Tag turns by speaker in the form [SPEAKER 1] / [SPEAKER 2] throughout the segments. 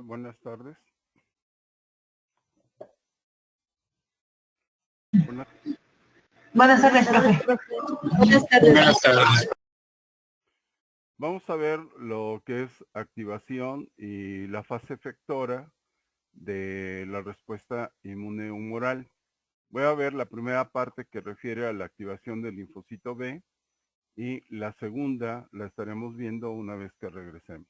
[SPEAKER 1] Buenas tardes.
[SPEAKER 2] Buenas tardes, profe. Buenas tardes.
[SPEAKER 1] Vamos a ver lo que es activación y la fase efectora de la respuesta inmune humoral. Voy a ver la primera parte que refiere a la activación del linfocito B y la segunda la estaremos viendo una vez que regresemos.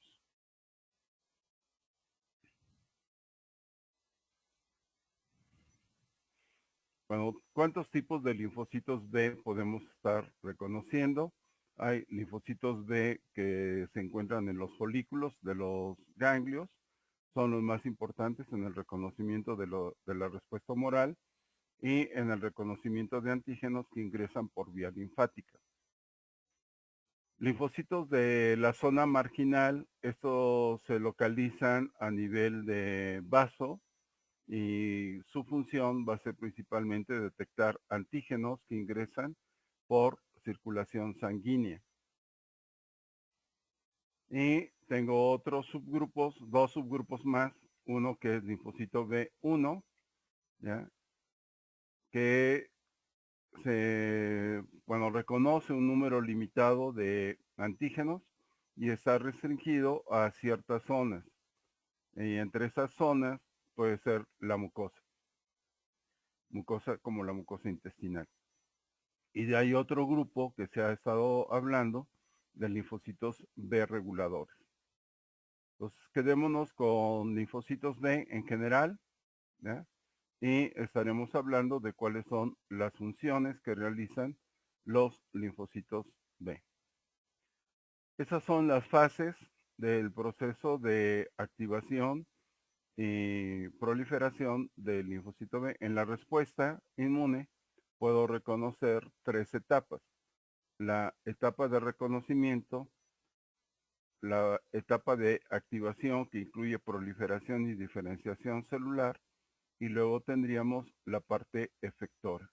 [SPEAKER 1] Bueno, ¿cuántos tipos de linfocitos B podemos estar reconociendo? Hay linfocitos B que se encuentran en los folículos de los ganglios, son los más importantes en el reconocimiento de la respuesta humoral y en el reconocimiento de antígenos que ingresan por vía linfática. Linfocitos de la zona marginal, estos se localizan a nivel de vaso, y su función va a ser principalmente detectar antígenos que ingresan por circulación sanguínea. Y tengo otros subgrupos, dos subgrupos más, uno que es linfocito B1, ¿ya? Que reconoce un número limitado de antígenos y está restringido a ciertas zonas. Y entre esas zonas puede ser la mucosa como la mucosa intestinal. Y de ahí otro grupo que se ha estado hablando de linfocitos B reguladores. Entonces, quedémonos con linfocitos B en general, ¿ya? Y estaremos hablando de cuáles son las funciones que realizan los linfocitos B. Esas son las fases del proceso de activación y proliferación del linfocito B. En la respuesta inmune puedo reconocer tres etapas: la etapa de reconocimiento, la etapa de activación que incluye proliferación y diferenciación celular, y luego tendríamos la parte efectora.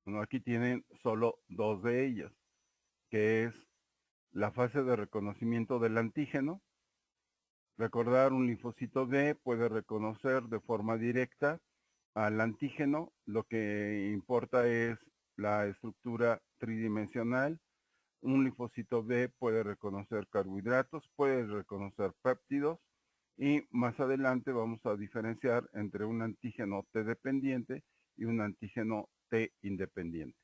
[SPEAKER 1] Bueno, aquí tienen solo dos de ellas, que es la fase de reconocimiento del antígeno. Recordar, un linfocito B puede reconocer de forma directa al antígeno. Lo que importa es la estructura tridimensional. Un linfocito B puede reconocer carbohidratos, puede reconocer péptidos, y más adelante vamos a diferenciar entre un antígeno T dependiente y un antígeno T independiente.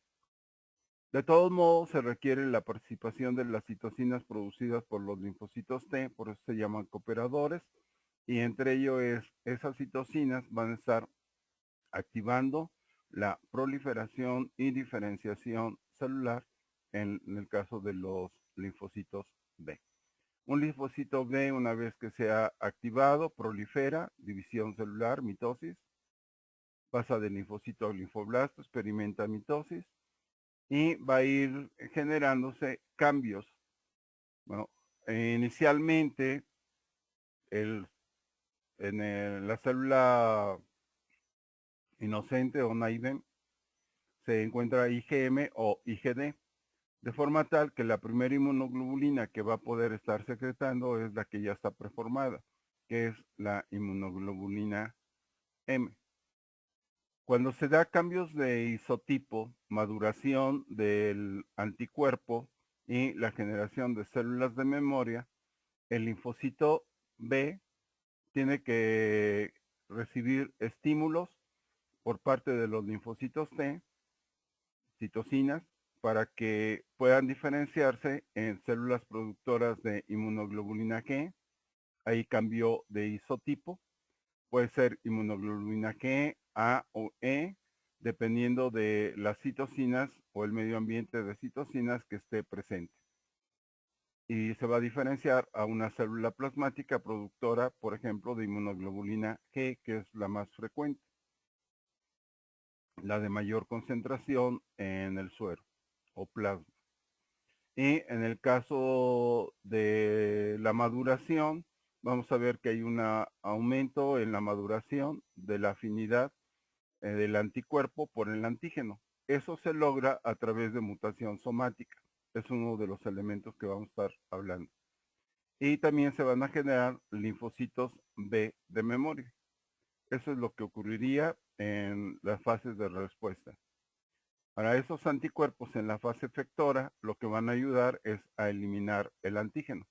[SPEAKER 1] De todos modos, se requiere la participación de las citocinas producidas por los linfocitos T, por eso se llaman cooperadores, y entre ellos esas citocinas van a estar activando la proliferación y diferenciación celular en el caso de los linfocitos B. Un linfocito B, una vez que sea activado, prolifera, división celular, mitosis, pasa de linfocito a linfoblasto, experimenta mitosis y va a ir generándose cambios. Bueno, inicialmente en la célula inocente o naive se encuentra IgM o IgD, de forma tal que la primera inmunoglobulina que va a poder estar secretando es la que ya está preformada, que es la inmunoglobulina M. Cuando se da cambios de isotipo, maduración del anticuerpo y la generación de células de memoria, el linfocito B tiene que recibir estímulos por parte de los linfocitos T, citocinas, para que puedan diferenciarse en células productoras de inmunoglobulina G. Ahí cambió de isotipo. Puede ser inmunoglobulina G, A o E, dependiendo de las citocinas o el medio ambiente de citocinas que esté presente. Y se va a diferenciar a una célula plasmática productora, por ejemplo, de inmunoglobulina G, que es la más frecuente, la de mayor concentración en el suero o plasma. Y en el caso de la maduración, vamos a ver que hay un aumento en la maduración de la afinidad del anticuerpo por el antígeno. Eso se logra a través de mutación somática. Es uno de los elementos que vamos a estar hablando. y también se van a generar linfocitos B de memoria. Eso es lo que ocurriría en las fases de respuesta. Para esos anticuerpos en la fase efectora, lo que van a ayudar es a eliminar el antígeno.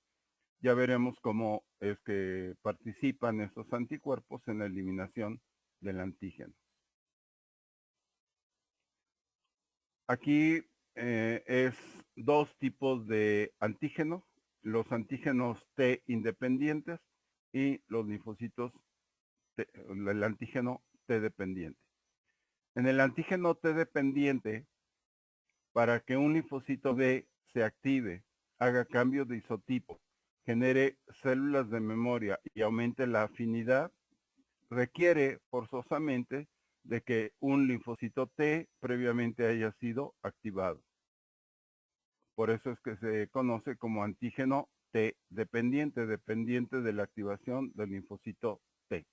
[SPEAKER 1] Ya veremos cómo es que participan estos anticuerpos en la eliminación del antígeno. Aquí es dos tipos de antígenos, los antígenos T independientes y los linfocitos, el antígeno T dependiente. En el antígeno T dependiente, para que un linfocito B se active, haga cambio de isotipo, genere células de memoria y aumente la afinidad, requiere forzosamente de que un linfocito T previamente haya sido activado. Por eso es que se conoce como antígeno T dependiente, dependiente de la activación del linfocito T.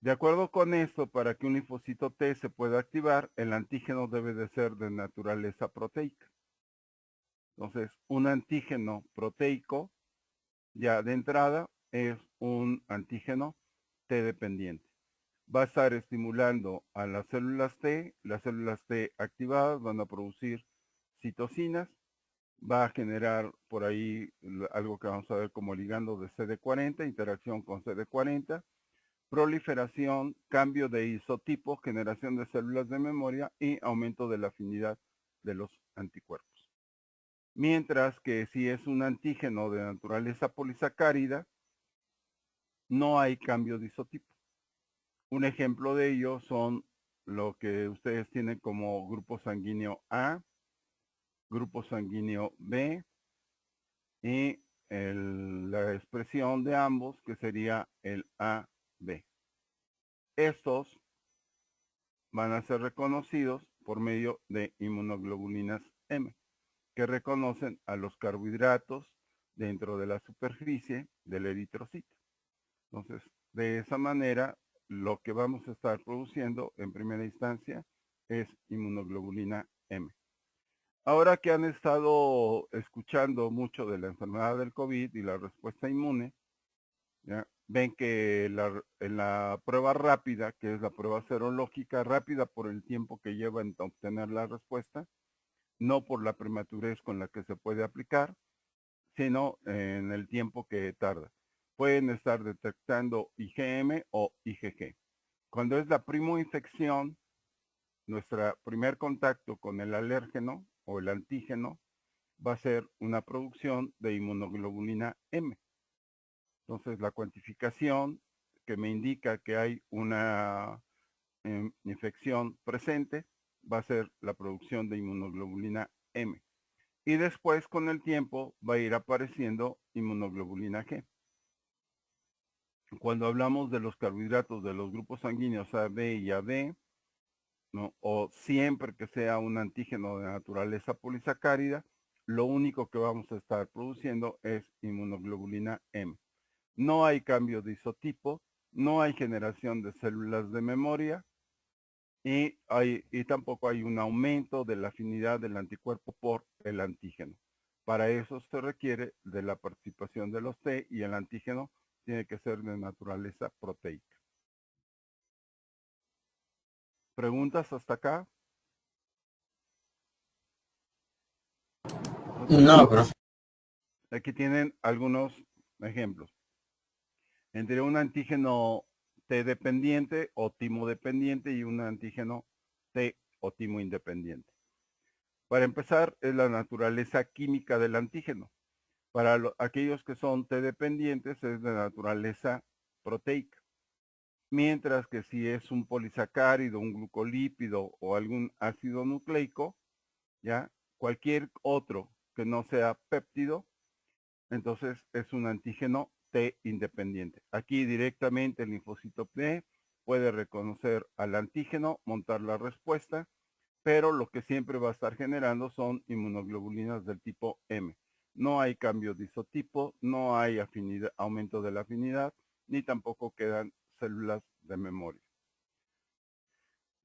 [SPEAKER 1] De acuerdo con esto, para que un linfocito T se pueda activar, el antígeno debe de ser de naturaleza proteica. Entonces, un antígeno proteico, ya de entrada, es un antígeno T dependiente. Va a estar estimulando a las células T activadas van a producir citocinas, va a generar por ahí algo que vamos a ver como ligando de CD40, interacción con CD40, proliferación, cambio de isotipo, generación de células de memoria y aumento de la afinidad de los anticuerpos. Mientras que si es un antígeno de naturaleza polisacárida, no hay cambio de isotipo. Un ejemplo de ello son lo que ustedes tienen como grupo sanguíneo A, grupo sanguíneo B y la expresión de ambos que sería el AB. Estos van a ser reconocidos por medio de inmunoglobulinas M, que reconocen a los carbohidratos dentro de la superficie del eritrocito. Entonces, de esa manera, lo que vamos a estar produciendo en primera instancia es inmunoglobulina M. Ahora que han estado escuchando mucho de la enfermedad del COVID y la respuesta inmune, ¿ya? Ven que en la prueba rápida, que es la prueba serológica, rápida por el tiempo que lleva en obtener la respuesta, no por la prematurez con la que se puede aplicar, sino en el tiempo que tarda. Pueden estar detectando IgM o IgG. Cuando es la primoinfección, nuestro primer contacto con el alérgeno o el antígeno va a ser una producción de inmunoglobulina M. Entonces, la cuantificación que me indica que hay una infección presente va a ser la producción de inmunoglobulina M. Y después, con el tiempo, va a ir apareciendo inmunoglobulina G. Cuando hablamos de los carbohidratos de los grupos sanguíneos AB y AB, ¿no? O siempre que sea un antígeno de naturaleza polisacárida, lo único que vamos a estar produciendo es inmunoglobulina M. No hay cambio de isotipo, no hay generación de células de memoria y tampoco hay un aumento de la afinidad del anticuerpo por el antígeno. Para eso se requiere de la participación de los T y el antígeno tiene que ser de naturaleza proteica. ¿Preguntas hasta acá?
[SPEAKER 2] No, profe.
[SPEAKER 1] Aquí tienen algunos ejemplos. Entre un antígeno T dependiente o timo dependiente y un antígeno T o timo independiente. Para empezar, es la naturaleza química del antígeno. Para aquellos que son T dependientes es de naturaleza proteica. Mientras que si es un polisacárido, un glucolípido o algún ácido nucleico, ya cualquier otro que no sea péptido, entonces es un antígeno T independiente. Aquí directamente el linfocito T puede reconocer al antígeno, montar la respuesta, pero lo que siempre va a estar generando son inmunoglobulinas del tipo M. No hay cambio de isotipo, no hay afinidad, aumento de la afinidad, ni tampoco quedan células de memoria.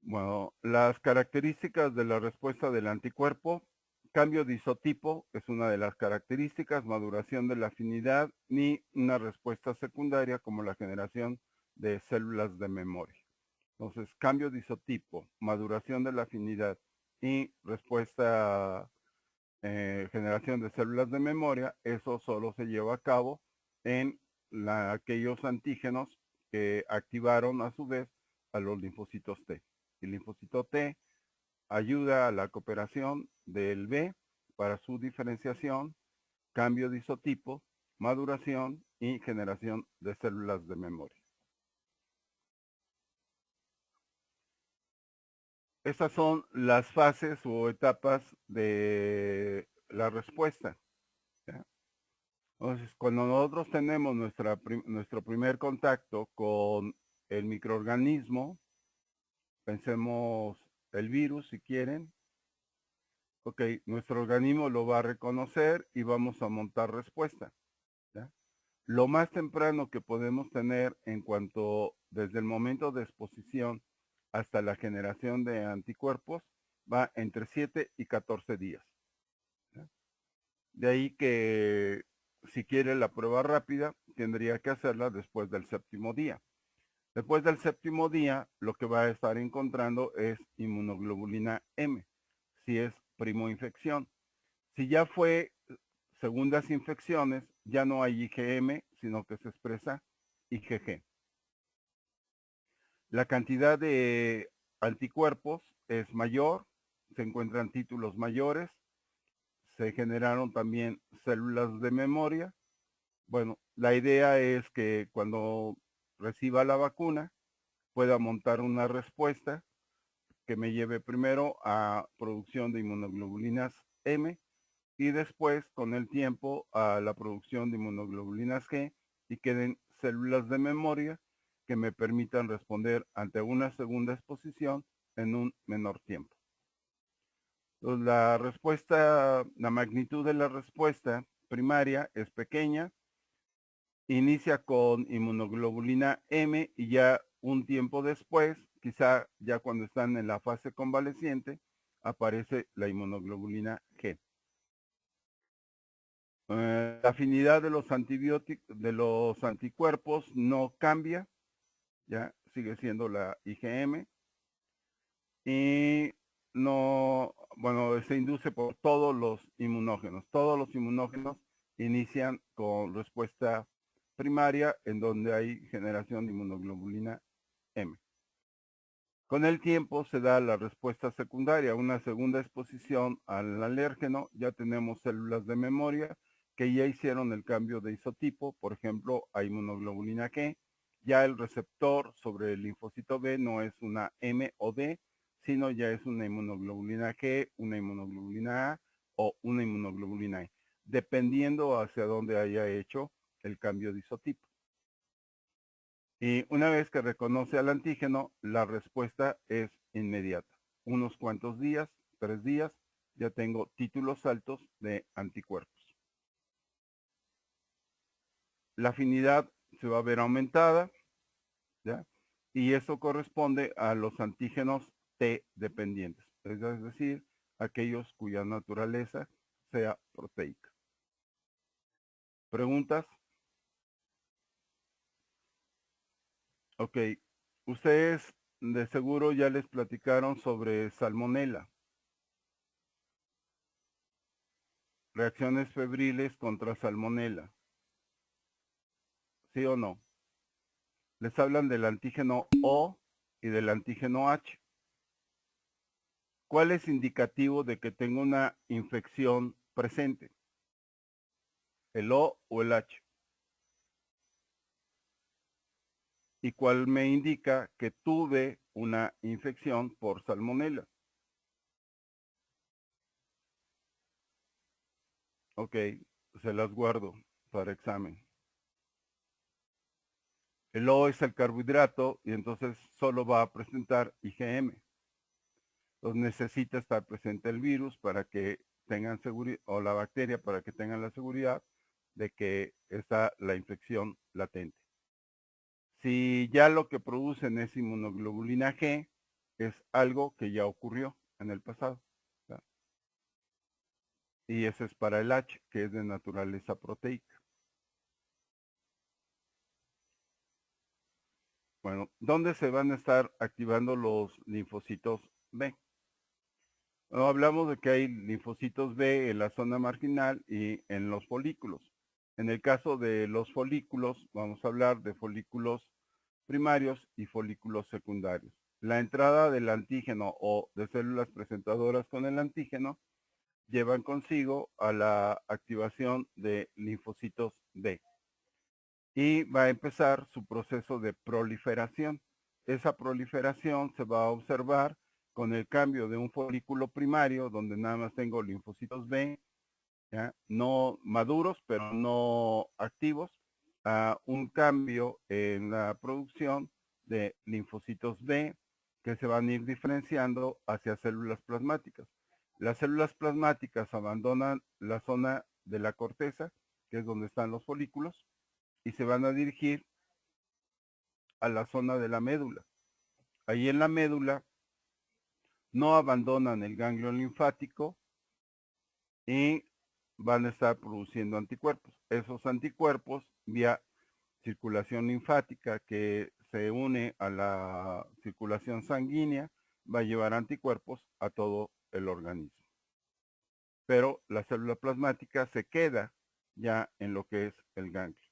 [SPEAKER 1] Bueno, las características de la respuesta del anticuerpo Cambio de isotipo es una de las características, maduración de la afinidad ni una respuesta secundaria como la generación de células de memoria. Entonces, cambio de isotipo, maduración de la afinidad y respuesta, generación de células de memoria, eso solo se lleva a cabo en aquellos antígenos que activaron a su vez a los linfocitos T. El linfocito T ayuda a la cooperación del B para su diferenciación, cambio de isotipo, maduración y generación de células de memoria. Estas son las fases o etapas de la respuesta. ¿Ya? Entonces, cuando nosotros tenemos nuestro primer contacto con el microorganismo, pensemos el virus si quieren, ok, nuestro organismo lo va a reconocer y vamos a montar respuesta. ¿Ya? Lo más temprano que podemos tener en cuanto desde el momento de exposición hasta la generación de anticuerpos va entre 7 y 14 días. ¿Ya? De ahí que si quiere la prueba rápida, tendría que hacerla después del séptimo día. Después del séptimo día, lo que va a estar encontrando es inmunoglobulina M, si es primo infección. Si ya fue segundas infecciones, ya no hay IgM, sino que se expresa IgG. La cantidad de anticuerpos es mayor, se encuentran títulos mayores, se generaron también células de memoria. Bueno, la idea es que cuando reciba la vacuna pueda montar una respuesta que me lleve primero a producción de inmunoglobulinas M y después con el tiempo a la producción de inmunoglobulinas G y queden células de memoria que me permitan responder ante una segunda exposición en un menor tiempo. Entonces, la respuesta, la magnitud de la respuesta primaria es pequeña, inicia con inmunoglobulina M y ya un tiempo después, quizá ya cuando están en la fase convaleciente, aparece la inmunoglobulina G. La afinidad de los antibióticos, de los anticuerpos no cambia, ya sigue siendo la IgM y no, bueno, se induce por todos los inmunógenos. Todos los inmunógenos inician con respuesta primaria en donde hay generación de inmunoglobulina M. Con el tiempo se da la respuesta secundaria, una segunda exposición al alérgeno, ya tenemos células de memoria que ya hicieron el cambio de isotipo, por ejemplo, a inmunoglobulina G, ya el receptor sobre el linfocito B no es una M o D, sino ya es una inmunoglobulina G, una inmunoglobulina A o una inmunoglobulina E, dependiendo hacia dónde haya hecho el cambio de isotipo. Y una vez que reconoce al antígeno, la respuesta es inmediata. Unos cuantos días, 3 días, ya tengo títulos altos de anticuerpos. La afinidad se va a ver aumentada, ¿ya? Y eso corresponde a los antígenos T dependientes, es decir, aquellos cuya naturaleza sea proteica. ¿Preguntas? Ok, ustedes de seguro ya les platicaron sobre salmonela. Reacciones febriles contra salmonela. ¿Sí o no? Les hablan del antígeno O y del antígeno H. ¿Cuál es indicativo de que tengo una infección presente? ¿El O o el H? ¿Y cuál me indica que tuve una infección por salmonela? Ok, se las guardo para examen. El O es el carbohidrato y entonces solo va a presentar IgM. Entonces necesita estar presente el virus para que tengan seguridad, o la bacteria para que tengan la seguridad de que está la infección latente. Si ya lo que producen es inmunoglobulina G, es algo que ya ocurrió en el pasado. y ese es para el H, que es de naturaleza proteica. Bueno, ¿dónde se van a estar activando los linfocitos B? Bueno, hablamos de que hay linfocitos B en la zona marginal y en los folículos. En el caso de los folículos, vamos a hablar de folículos primarios y folículos secundarios. La entrada del antígeno o de células presentadoras con el antígeno llevan consigo a la activación de linfocitos B y va a empezar su proceso de proliferación. Esa proliferación se va a observar con el cambio de un folículo primario donde nada más tengo linfocitos B, ¿ya? No maduros pero no activos, a un cambio en la producción de linfocitos B que se van a ir diferenciando hacia células plasmáticas. Las células plasmáticas abandonan la zona de la corteza, que es donde están los folículos, y se van a dirigir a la zona de la médula. Ahí en la médula no abandonan el ganglio linfático y van a estar produciendo anticuerpos. Esos anticuerpos, vía circulación linfática que se une a la circulación sanguínea, va a llevar anticuerpos a todo el organismo. Pero la célula plasmática se queda ya en lo que es el ganglio.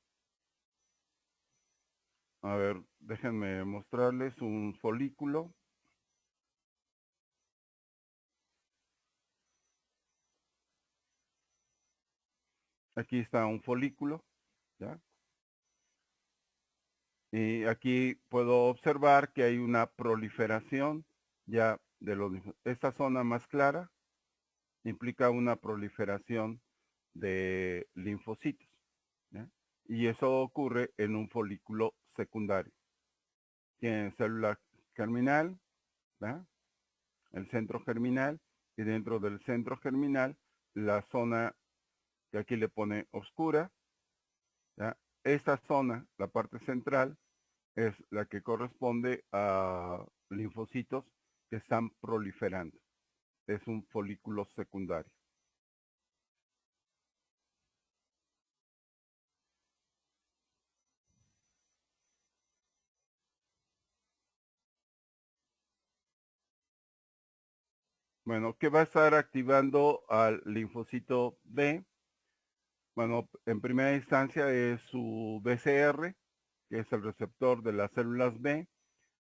[SPEAKER 1] A ver, déjenme mostrarles un folículo. Aquí está un folículo, ¿ya? Y aquí puedo observar que hay una proliferación ya de los... Esta zona más clara implica una proliferación de linfocitos, ¿ya? Y eso ocurre en un folículo secundario. Tiene célula germinal, ¿ya? El centro germinal, y dentro del centro germinal la zona que aquí le pone oscura, ¿ya? Esta zona, la parte central, es la que corresponde a linfocitos que están proliferando. Es un folículo secundario. Bueno, ¿qué va a estar activando al linfocito B? Bueno, en primera instancia es su BCR, que es el receptor de las células B.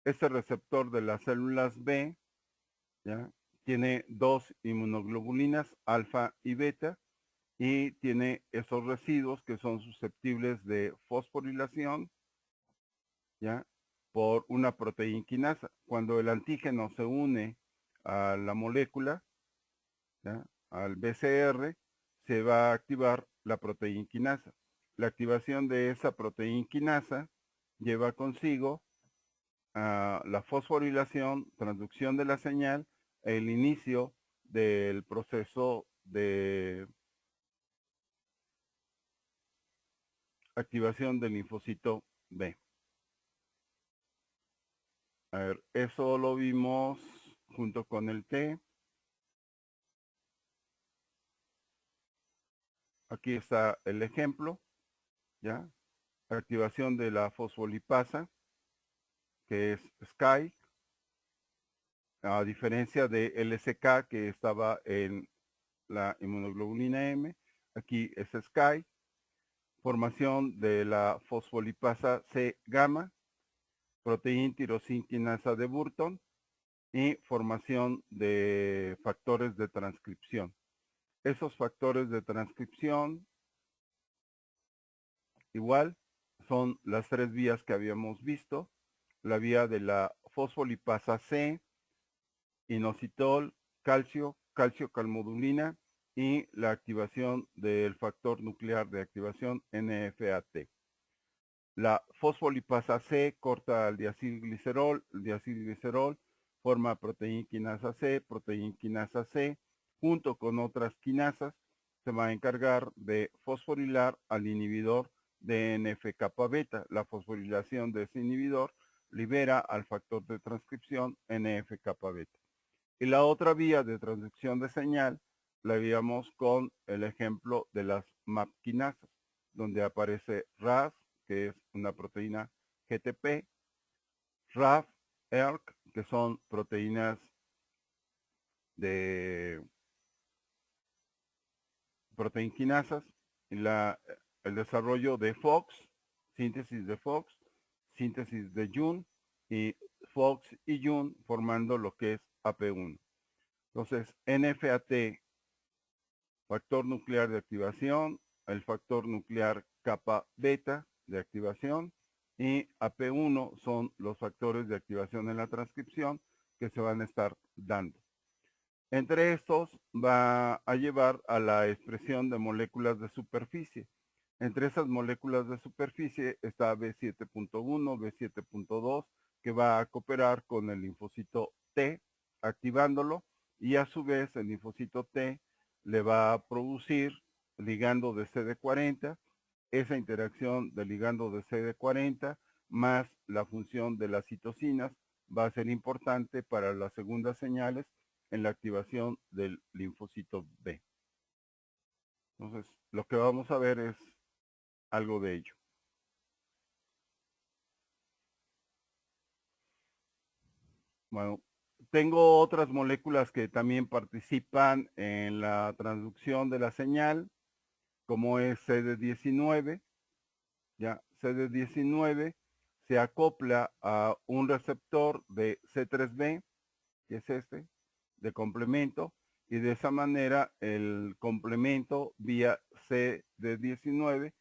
[SPEAKER 1] Este receptor de las células B, ¿ya? Tiene dos inmunoglobulinas, alfa y beta, y tiene esos residuos que son susceptibles de fosforilación, ¿ya? Por una proteína quinasa. Cuando el antígeno se une a la molécula, ¿ya? Al BCR, se va a activar la proteína quinasa. La activación de esa proteína quinasa lleva consigo la fosforilación, transducción de la señal, el inicio del proceso de activación del linfocito B. A ver, eso lo vimos junto con el T. Aquí está el ejemplo, ¿ya? Activación de la fosfolipasa, que es SKY, a diferencia de LSK que estaba en la inmunoglobulina M, aquí es SKY, formación de la fosfolipasa C gamma, proteína tirosinquinasa de Burton y formación de factores de transcripción. Esos factores de transcripción igual son las tres vías que habíamos visto, la vía de la fosfolipasa C, inositol, calcio, calciocalmodulina y la activación del factor nuclear de activación NFAT. La fosfolipasa C corta al diacilglicerol, el diacilglicerol forma proteína quinasa C, junto con otras quinasas, se va a encargar de fosforilar al inhibidor de NF-kappa beta. La fosforilación de ese inhibidor libera al factor de transcripción NF-kappa beta. Y la otra vía de transducción de señal la veíamos con el ejemplo de las MAP quinasas, donde aparece RAS, que es una proteína GTP, RAF, ERK, que son proteínas de proteinquinasas, y el desarrollo de FOX, síntesis de FOX, síntesis de YUN, y FOX y YUN formando lo que es AP1. Entonces, NFAT, factor nuclear de activación, el factor nuclear kappa beta de activación, y AP1 son los factores de activación en la transcripción que se van a estar dando. Entre estos va a llevar a la expresión de moléculas de superficie. Entre esas moléculas de superficie está B7.1, B7.2, que va a cooperar con el linfocito T, activándolo, y a su vez el linfocito T le va a producir ligando de CD40. Esa interacción del ligando de CD40 más la función de las citocinas va a ser importante para las segundas señales en la activación del linfocito B. Entonces, lo que vamos a ver es algo de ello. Bueno, tengo otras moléculas que también participan en la transducción de la señal, como es CD19. Ya, CD19 se acopla a un receptor de C3b, que es este, de complemento, y de esa manera el complemento vía CD19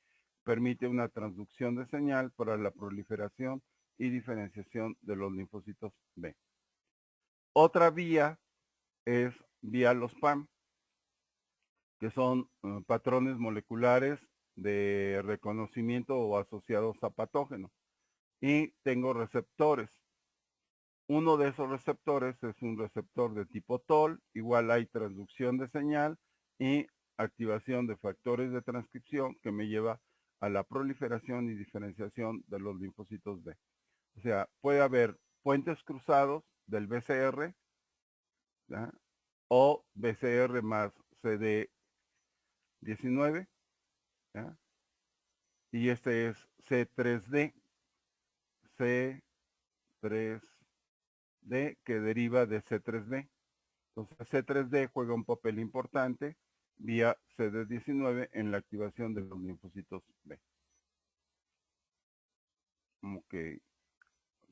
[SPEAKER 1] permite una transducción de señal para la proliferación y diferenciación de los linfocitos B. Otra vía es vía los PAM, que son patrones moleculares de reconocimiento o asociados a patógenos. Y tengo receptores. Uno de esos receptores es un receptor de tipo TOL, igual hay transducción de señal y activación de factores de transcripción que me lleva a la proliferación y diferenciación de los linfocitos B. O sea, puede haber puentes cruzados del BCR, ¿ya? O BCR más CD19, ¿ya? Y este es C3D, C3D que deriva de C3D. Entonces C3D juega un papel importante vía CD19 en la activación de los linfocitos B. Ok,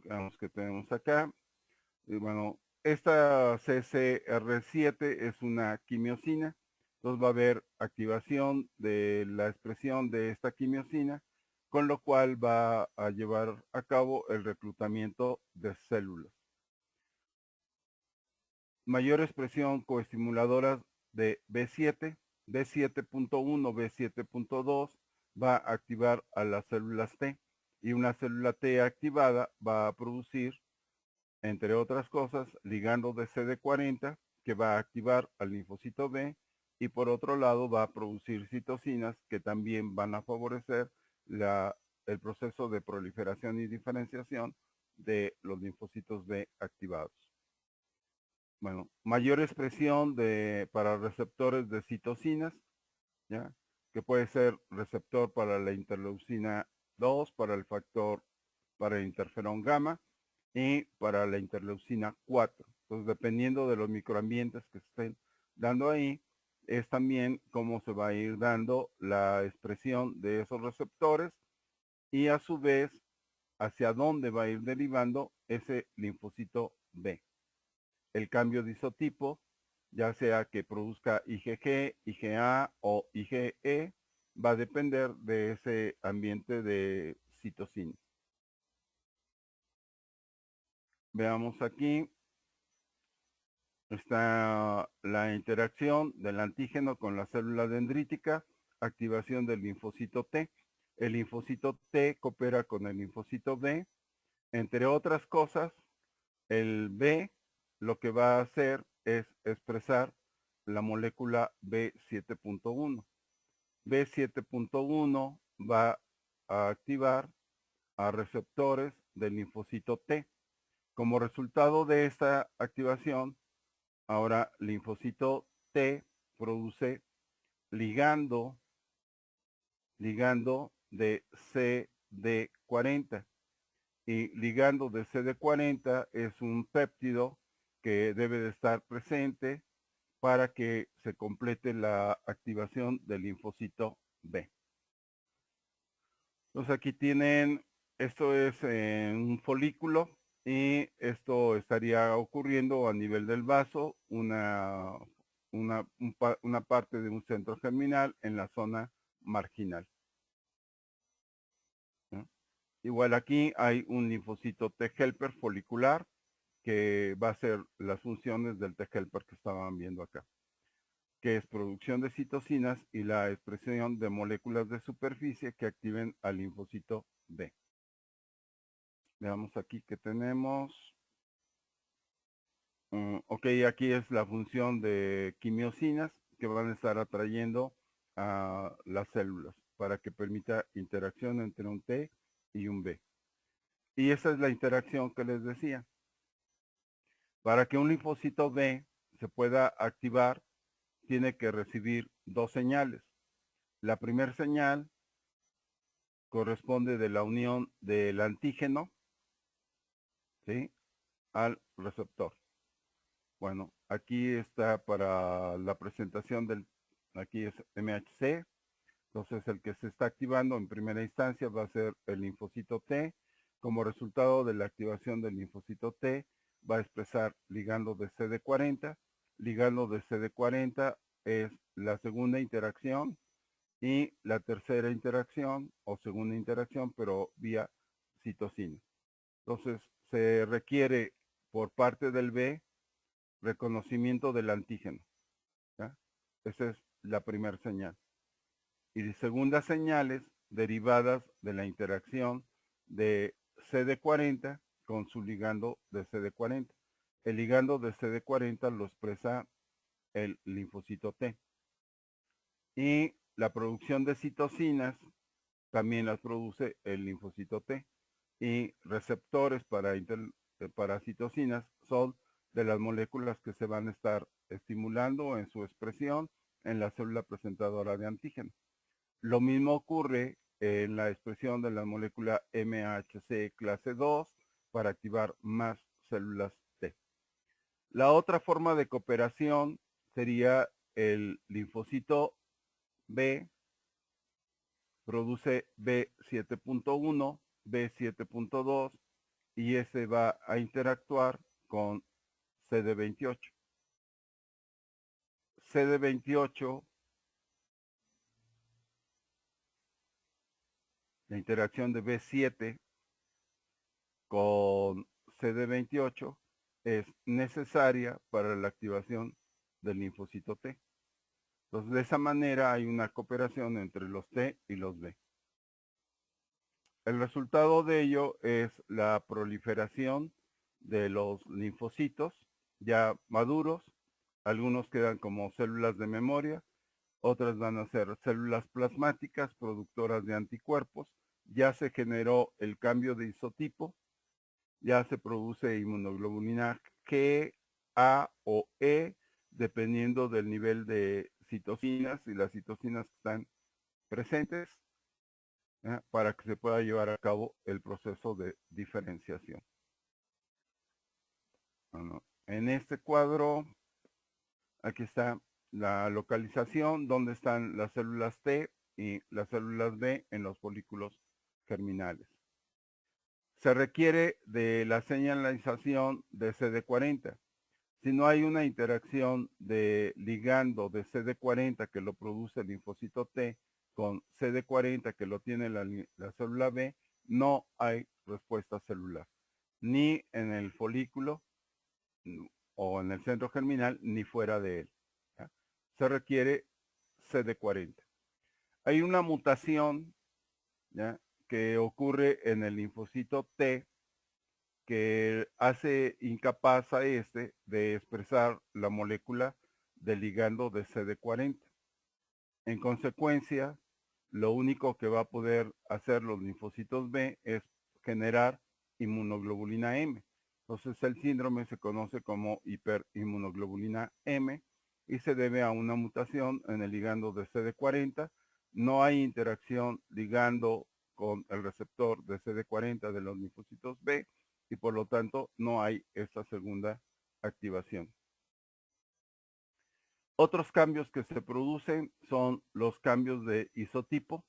[SPEAKER 1] veamos que tenemos acá. Y bueno, esta CCR7 es una quimiosina. Entonces va a haber activación de la expresión de esta quimiosina, con lo cual va a llevar a cabo el reclutamiento de células. Mayor expresión coestimuladoras de B7, B7.1, B7.2 va a activar a las células T, y una célula T activada va a producir, entre otras cosas, ligando de CD40 que va a activar al linfocito B, y por otro lado va a producir citocinas que también van a favorecer el proceso de proliferación y diferenciación de los linfocitos B activados. Bueno, mayor expresión para receptores de citocinas, ¿ya? Que puede ser receptor para la interleucina 2, para el factor, para el interferón gamma y para la interleucina 4. Entonces, dependiendo de los microambientes que se estén dando ahí, es también cómo se va a ir dando la expresión de esos receptores y a su vez hacia dónde va a ir derivando ese linfocito B. El cambio de isotipo, ya sea que produzca IgG, IgA o IgE, va a depender de ese ambiente de citocina. Veamos aquí, está la interacción del antígeno con la célula dendrítica, activación del linfocito T. El linfocito T coopera con el linfocito B. Entre otras cosas, el B lo que va a hacer es expresar la molécula B7.1. B7.1 va a activar a receptores del linfocito T. Como resultado de esta activación, ahora linfocito T produce ligando de CD40. Y ligando de CD40 es un péptido que debe de estar presente para que se complete la activación del linfocito B. Entonces aquí tienen, esto es un folículo y esto estaría ocurriendo a nivel del vaso, una parte de un centro germinal en la zona marginal. ¿No? Igual aquí hay un linfocito T helper folicular que va a hacer las funciones del T helper que estaban viendo acá, que es producción de citocinas y la expresión de moléculas de superficie que activen al linfocito B. Veamos aquí que tenemos. Ok, aquí es la función de quimiosinas que van a estar atrayendo a las células para que permita interacción entre un T y un B. Y esa es la interacción que les decía. Para que un linfocito B se pueda activar, tiene que recibir dos señales. La primera señal corresponde de la unión del antígeno, ¿sí?, al receptor. Bueno, aquí está para la presentación del, aquí es MHC, entonces el que se está activando en primera instancia va a ser el linfocito T. Como resultado de la activación del linfocito T, va a expresar ligando de CD40. Ligando de CD40 es la segunda interacción y la tercera interacción o segunda interacción, pero vía citocina. Entonces se requiere por parte del B reconocimiento del antígeno. ¿Ya? Esa es la primera señal. Y segundas señales derivadas de la interacción de CD40 con su ligando de CD40. El ligando de CD40 lo expresa el linfocito T. Y la producción de citocinas también las produce el linfocito T. Y receptores para citocinas son de las moléculas que se van a estar estimulando en su expresión en la célula presentadora de antígeno. Lo mismo ocurre en la expresión de la molécula MHC clase 2 para activar más células T. La otra forma de cooperación sería el linfocito B, produce B7.1, B7.2 y ese va a interactuar con CD28. CD28, la interacción de B7 con CD28 es necesaria para la activación del linfocito T. Entonces, de esa manera hay una cooperación entre los T y los B. El resultado de ello es la proliferación de los linfocitos ya maduros. Algunos quedan como células de memoria, otras van a ser células plasmáticas productoras de anticuerpos. Ya se generó el cambio de isotipo, ya se produce inmunoglobulina G, A o E, dependiendo del nivel de citocinas y las citocinas que están presentes, para que se pueda llevar a cabo el proceso de diferenciación. Bueno, en este cuadro, aquí está la localización donde están las células T y las células B en los folículos germinales. Se requiere de la señalización de CD40. Si no hay una interacción de ligando de CD40 que lo produce el linfocito T con CD40 que lo tiene la célula B, no hay respuesta celular, ni en el folículo o en el centro germinal, ni fuera de él. ¿Ya? Se requiere CD40. Hay una mutación, ¿ya?, que ocurre en el linfocito T que hace incapaz a este de expresar la molécula del ligando de CD40. En consecuencia, lo único que va a poder hacer los linfocitos B es generar inmunoglobulina M. Entonces el síndrome se conoce como hiperinmunoglobulina M y se debe a una mutación en el ligando de CD40. No hay interacción ligando con el receptor de CD40 de los linfocitos B y por lo tanto no hay esta segunda activación. Otros cambios que se producen son los cambios de isotipo,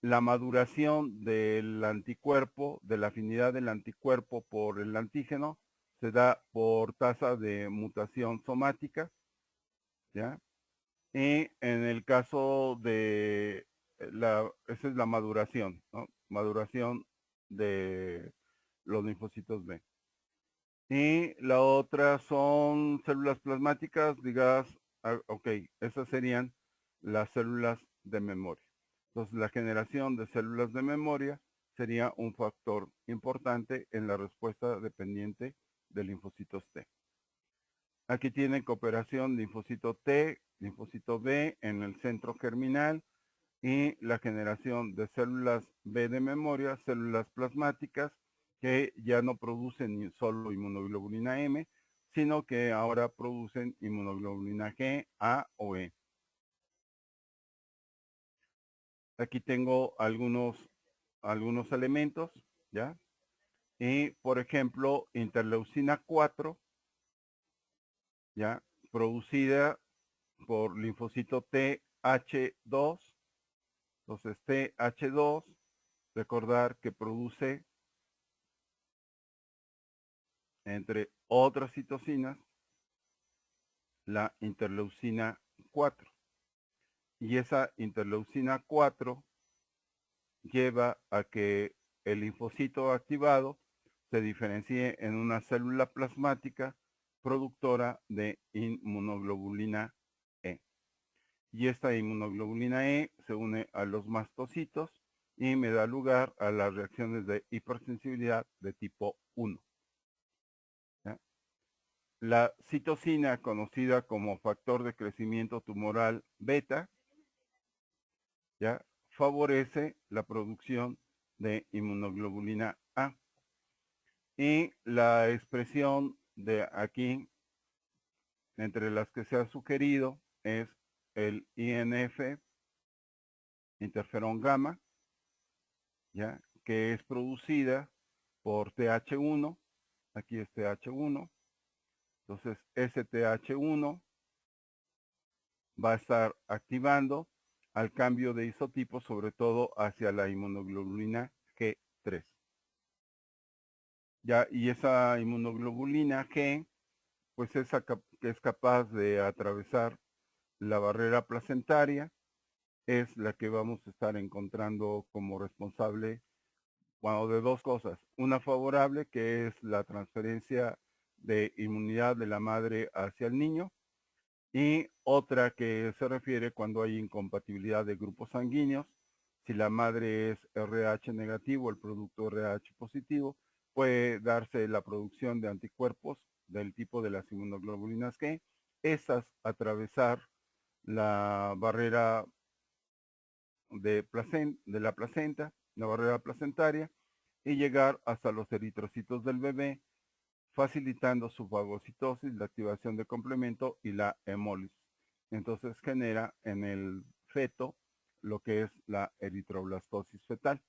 [SPEAKER 1] la maduración del anticuerpo, de la afinidad del anticuerpo por el antígeno, se da por tasa de mutación somática, ¿ya? Y en el caso de esa es la maduración, ¿no? Maduración de los linfocitos B. Y la otra son células plasmáticas ligadas ok, esas serían las células de memoria. Entonces, la generación de células de memoria sería un factor importante en la respuesta dependiente de linfocitos T. Aquí tienen cooperación linfocito T, linfocito B en el centro germinal y la generación de células B de memoria, células plasmáticas que ya no producen solo inmunoglobulina M, sino que ahora producen inmunoglobulina G, A o E. Aquí tengo algunos elementos, ¿ya? Y, por ejemplo, interleucina 4, ¿ya? Producida por linfocito TH2. Entonces, TH2, recordar que produce, entre otras citocinas, la interleucina 4. Y esa interleucina 4 lleva a que el linfocito activado se diferencie en una célula plasmática productora de inmunoglobulina E. Y esta inmunoglobulina E se une a los mastocitos y me da lugar a las reacciones de hipersensibilidad de tipo 1. ¿Ya? La citocina, conocida como factor de crecimiento tumoral beta, ¿ya? Favorece la producción de inmunoglobulina A. Y la expresión de aquí, entre las que se ha sugerido, es el INF, interferón gamma, ¿ya? Que es producida por TH1, aquí es TH1, entonces ese TH1 va a estar activando al cambio de isotipo, sobre todo hacia la inmunoglobulina G3. ¿Ya? Y esa inmunoglobulina G, pues es capaz de atravesar la barrera placentaria, es la que vamos a estar encontrando como responsable, bueno, de dos cosas. Una favorable, que es la transferencia de inmunidad de la madre hacia el niño, y otra que se refiere cuando hay incompatibilidad de grupos sanguíneos. Si la madre es RH negativo, el producto RH positivo, puede darse la producción de anticuerpos del tipo de las inmunoglobulinas G, esas atravesar la barrera de la placenta, la barrera placentaria, y llegar hasta los eritrocitos del bebé, facilitando su fagocitosis, la activación de complemento y la hemólisis. Entonces genera en el feto lo que es la eritroblastosis fetal.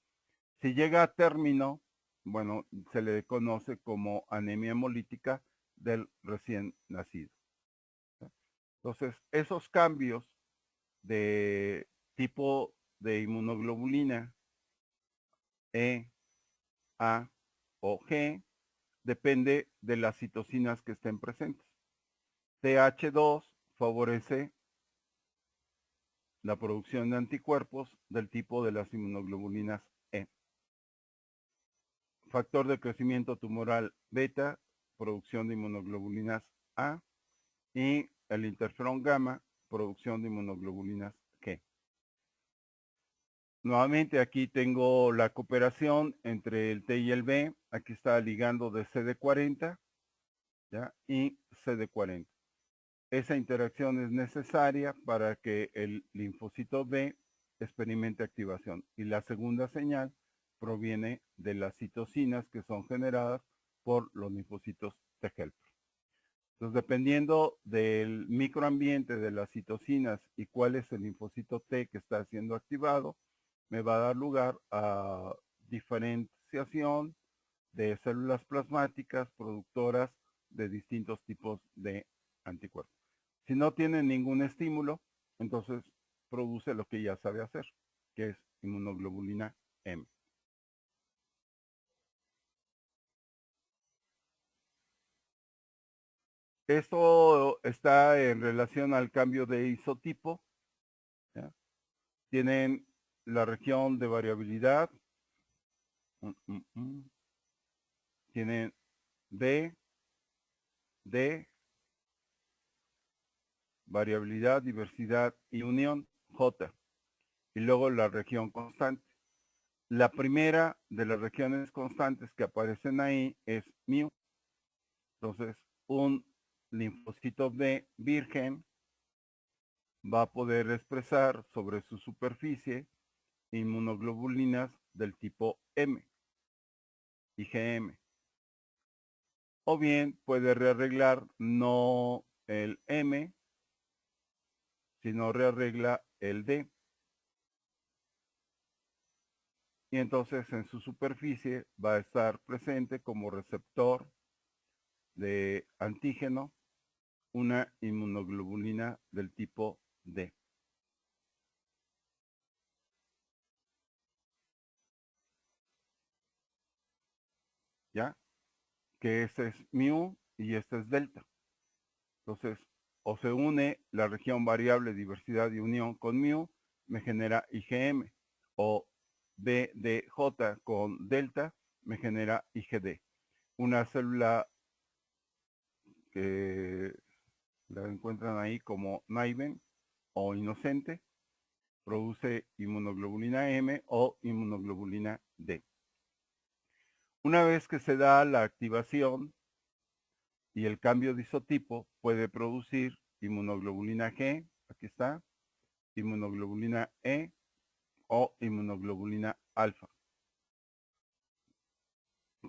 [SPEAKER 1] Si llega a término, bueno, se le conoce como anemia hemolítica del recién nacido. Entonces, esos cambios de tipo de inmunoglobulina E, A o G depende de las citocinas que estén presentes. TH2 favorece la producción de anticuerpos del tipo de las inmunoglobulinas E. Factor de crecimiento tumoral beta, producción de inmunoglobulinas A, y el interferón gamma, producción de inmunoglobulinas G. Nuevamente aquí tengo la cooperación entre el T y el B. Aquí está ligando de CD40, ¿ya? Y CD40. Esa interacción es necesaria para que el linfocito B experimente activación. Y la segunda señal proviene de las citocinas que son generadas por los linfocitos T helper. Entonces, dependiendo del microambiente de las citocinas y cuál es el linfocito T que está siendo activado, me va a dar lugar a diferenciación de células plasmáticas productoras de distintos tipos de anticuerpos. Si no tiene ningún estímulo, entonces produce lo que ya sabe hacer, que es inmunoglobulina M. Esto está en relación al cambio de isotipo. ¿Ya? Tienen la región de variabilidad. Tienen B, D, variabilidad, diversidad y unión, J. Y luego la región constante. La primera de las regiones constantes que aparecen ahí es mu. Entonces, un linfocito B virgen va a poder expresar sobre su superficie inmunoglobulinas del tipo M, IgM. O bien puede rearreglar no el M, sino rearregla el D. Y entonces en su superficie va a estar presente como receptor de antígeno una inmunoglobulina del tipo D. ¿Ya? Que este es mu y este es delta. Entonces, o se une la región variable diversidad y unión con mu, me genera IgM, o BDJ con delta, me genera IgD. Una célula que la encuentran ahí como naiven o inocente, produce inmunoglobulina M o inmunoglobulina D. Una vez que se da la activación y el cambio de isotipo, puede producir inmunoglobulina G, aquí está, inmunoglobulina E o inmunoglobulina alfa,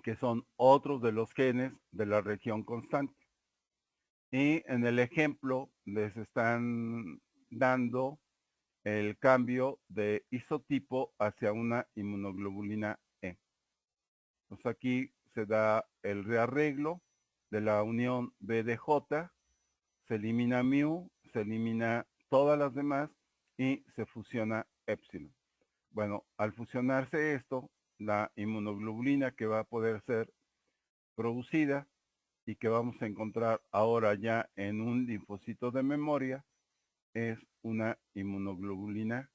[SPEAKER 1] que son otros de los genes de la región constante. Y en el ejemplo les están dando el cambio de isotipo hacia una inmunoglobulina E. Pues aquí se da el rearreglo de la unión BDJ, se elimina mu, se elimina todas las demás y se fusiona epsilon. Bueno, al fusionarse esto, la inmunoglobulina que va a poder ser producida y que vamos a encontrar ahora ya en un linfocito de memoria es una inmunoglobulina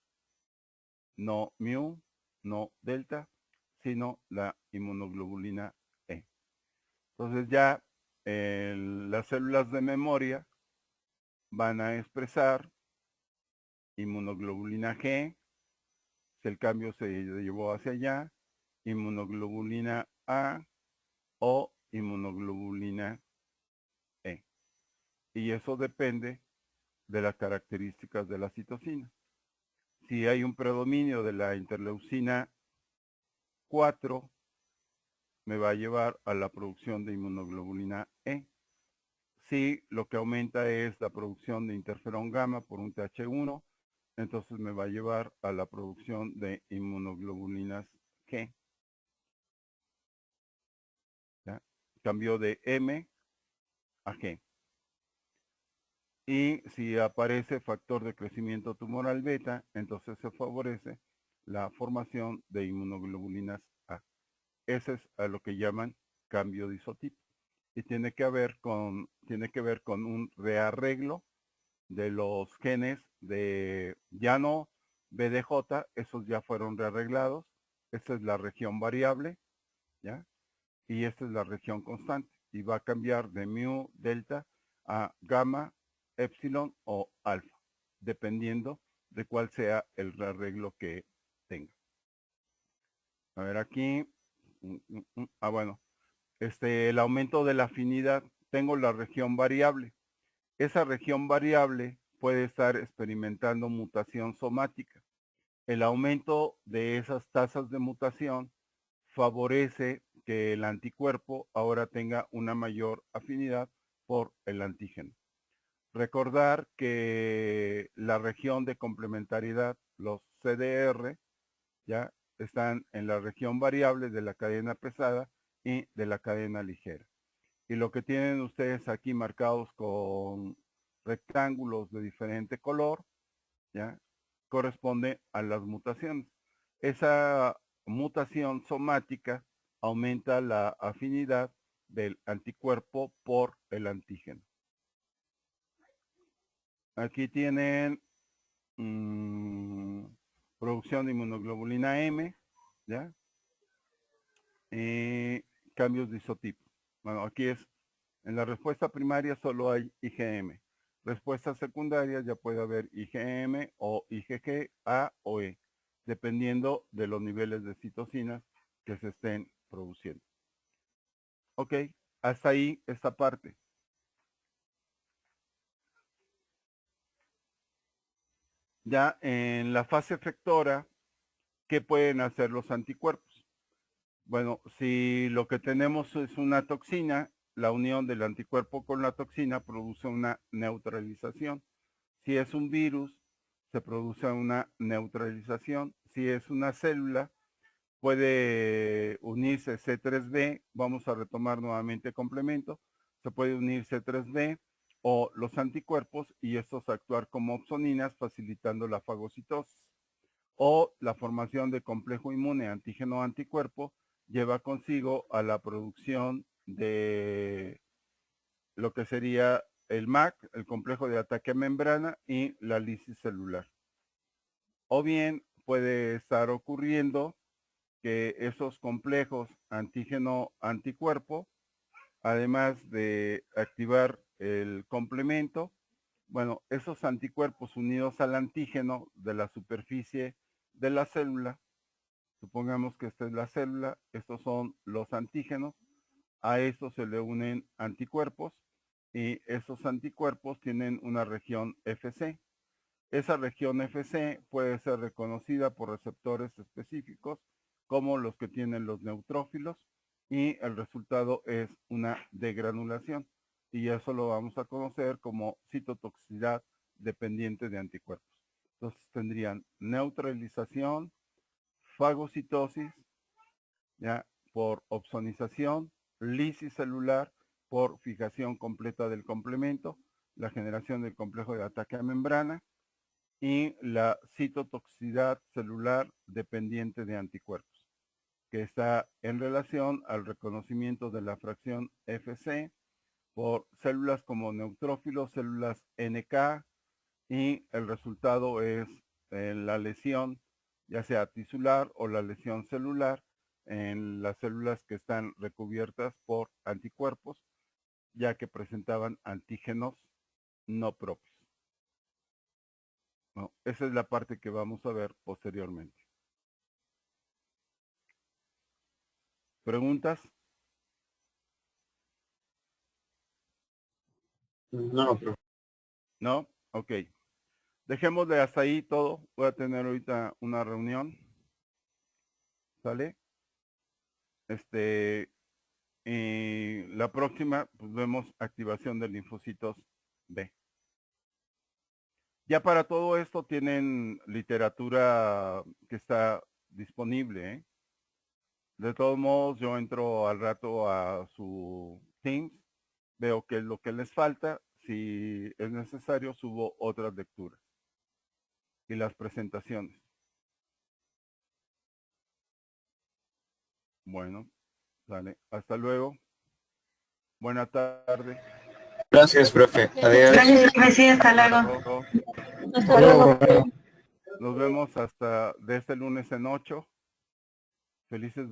[SPEAKER 1] no mu, no delta, sino la inmunoglobulina E. Entonces ya las células de memoria van a expresar inmunoglobulina G, si el cambio se llevó hacia allá, inmunoglobulina A o inmunoglobulina E. Y eso depende de las características de la citocina. Si hay un predominio de la interleucina 4, me va a llevar a la producción de inmunoglobulina E. Si lo que aumenta es la producción de interferón gamma por un TH1, entonces me va a llevar a la producción de inmunoglobulinas G. ¿Ya? Cambio de M a G. Y si aparece factor de crecimiento tumoral beta, entonces se favorece la formación de inmunoglobulinas A. Ese es a lo que llaman cambio de isotipo. Y tiene que ver con un rearreglo de los genes de ya no BDJ, esos ya fueron rearreglados. Esta es la región variable, ¿ya? Y esta es la región constante. Y va a cambiar de mu, delta, a gamma, epsilon o alfa, dependiendo de cuál sea el rearreglo que tenga. A ver aquí. Bueno. El aumento de la afinidad. Tengo la región variable. Esa región variable puede estar experimentando mutación somática. El aumento de esas tasas de mutación favorece que el anticuerpo ahora tenga una mayor afinidad por el antígeno. Recordar que la región de complementariedad, los CDR, ya están en la región variable de la cadena pesada y de la cadena ligera. Y lo que tienen ustedes aquí marcados con rectángulos de diferente color, ya corresponde a las mutaciones. Esa mutación somática aumenta la afinidad del anticuerpo por el antígeno. Aquí tienen producción de inmunoglobulina M, ¿ya? Cambios de isotipo. Bueno, aquí es, en la respuesta primaria solo hay IgM. Respuestas secundarias ya puede haber IgM o IgG, A o E, dependiendo de los niveles de citocinas que se estén produciendo. Ok, hasta ahí esta parte. Ya en la fase efectora, ¿qué pueden hacer los anticuerpos? Bueno, si lo que tenemos es una toxina, la unión del anticuerpo con la toxina produce una neutralización. Si es un virus, se produce una neutralización. Si es una célula, puede unirse C3b, vamos a retomar nuevamente complemento, se puede unir C3b o los anticuerpos y estos actuar como opsoninas facilitando la fagocitosis. O la formación de complejo inmune antígeno-anticuerpo lleva consigo a la producción de lo que sería el MAC, el complejo de ataque a membrana y la lisis celular. O bien puede estar ocurriendo que esos complejos antígeno-anticuerpo, además de activar el complemento, bueno, esos anticuerpos unidos al antígeno de la superficie de la célula, supongamos que esta es la célula, estos son los antígenos, a estos se le unen anticuerpos y esos anticuerpos tienen una región FC. Esa región FC puede ser reconocida por receptores específicos como los que tienen los neutrófilos y el resultado es una degranulación y eso lo vamos a conocer como citotoxicidad dependiente de anticuerpos. Entonces tendrían neutralización, fagocitosis, ya por opsonización, lisis celular por fijación completa del complemento, la generación del complejo de ataque a membrana y la citotoxicidad celular dependiente de anticuerpos, que está en relación al reconocimiento de la fracción FC por células como neutrófilos, células NK, y el resultado es la lesión, ya sea tisular o la lesión celular, en las células que están recubiertas por anticuerpos, ya que presentaban antígenos no propios. No, esa es la parte que vamos a ver posteriormente. ¿Preguntas?
[SPEAKER 2] No, profe.
[SPEAKER 1] ¿No? Ok. Dejémosle hasta ahí todo. Voy a tener ahorita una reunión. ¿Sale? La próxima, pues vemos activación de linfocitos B. Ya para todo esto tienen literatura que está disponible, ¿eh? De todos modos, yo entro al rato a su Teams, veo qué es lo que les falta. Si es necesario, subo otras lecturas y las presentaciones. Bueno, vale. Hasta luego. Buena tarde.
[SPEAKER 2] Gracias, profe. Adiós.
[SPEAKER 3] Gracias, profe. Hasta luego.
[SPEAKER 2] Hasta luego.
[SPEAKER 1] Nos vemos hasta de este lunes en 8. Felices